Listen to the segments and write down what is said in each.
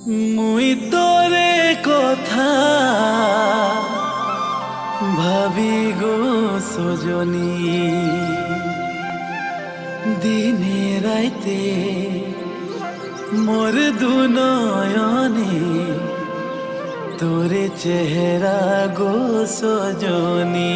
মুই তোরে কথা ভাবি গো সজনী, দিনে রাইতে মোর দুনয়নে তোরে চেহারা গো সজনী।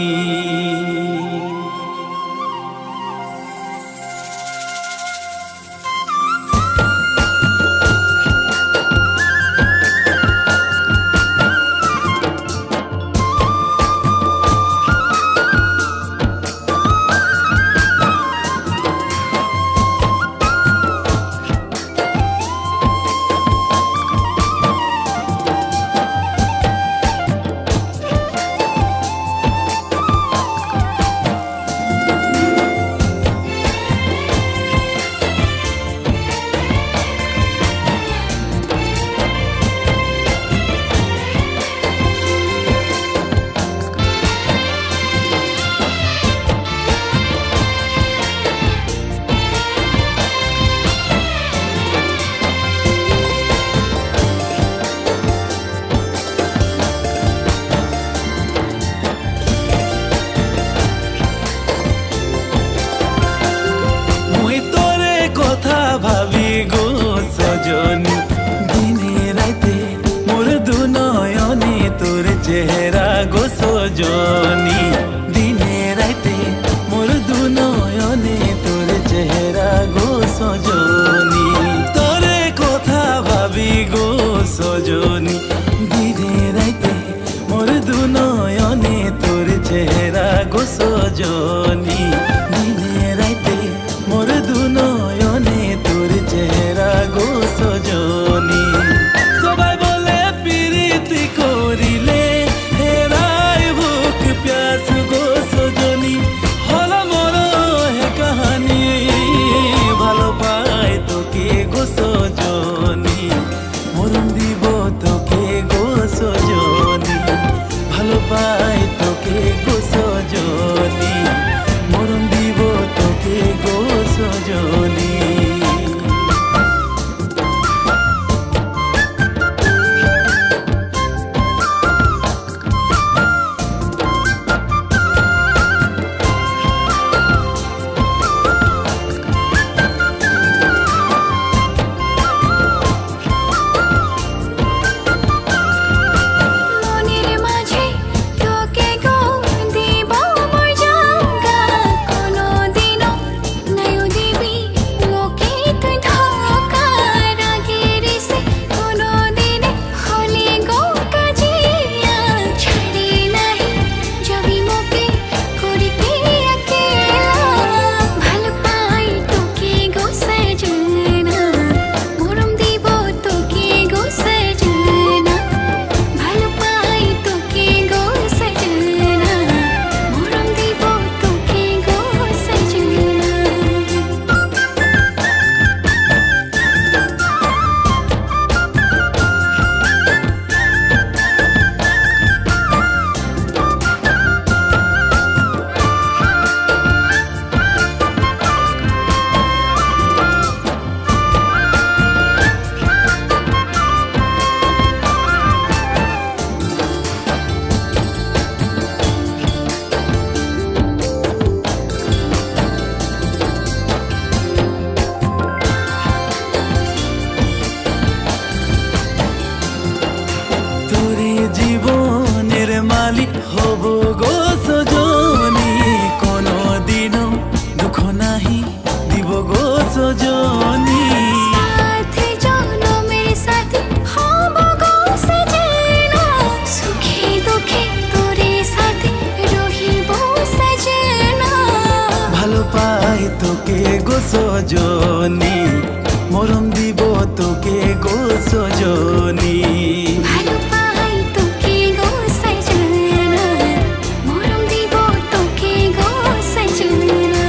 ভাবি গো সজনী, দিনে রাইতে মোর দুনয়নে তোর চেহারা গো সজনী। দিনে রাইতে মোর দুনয়নে তোর চেহারা গো সজনী। তোরে কথা ভাবি গো সজনী, দিনে রাইতে মোর দুনয়নে তোর চেহারা গো সজনী। দিনে রাইতে মোর দুনয়নে তোর চেহারা গো সজনী। সবাই বলে প্রীতি করিলে হেরাই বুক প্যাস গো সজনী। হল মোর হে কাহানি, ভালো পাই তোকে গো সজনী। মরণ দিব তোকে গো সজনী, ভালো পাই তোকে গো সজনী। মরণ দিব তোকে গো সজনী। জীবনের মালিক হব গো সজনী, কোনো দিনও দুঃখ নাহি দিব গো সজনী। সাথে জনমের সাথে হব গো সজনা, সুখে দুঃখে তোরে সাথে রহিব সজনা। ভালো পাই তোকে গো সজনী, মরণ দিব তোকে গো সজনী। ভালো পাই তোকে গো সজনা, মরণ দিব তোকে গো সজনা।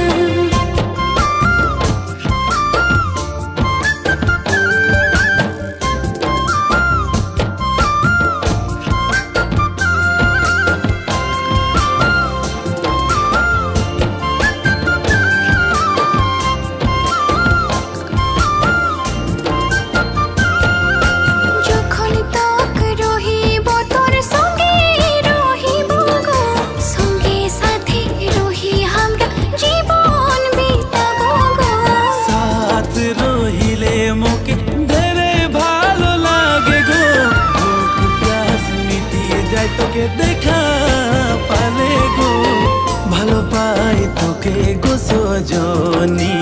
তোকে দেখা পালে গো ভালো পাই তোকে গো সজনী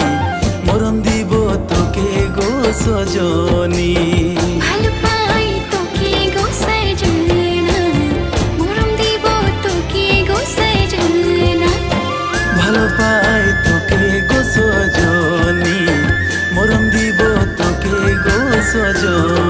মরণ দিব তোকে গো সজনী ভালো পাই তোকে গো সজনা মরম দিব তোকে গো সজনা ভালো পাই তোকে গো সজনী মরণ দিব তোকে গো সজনী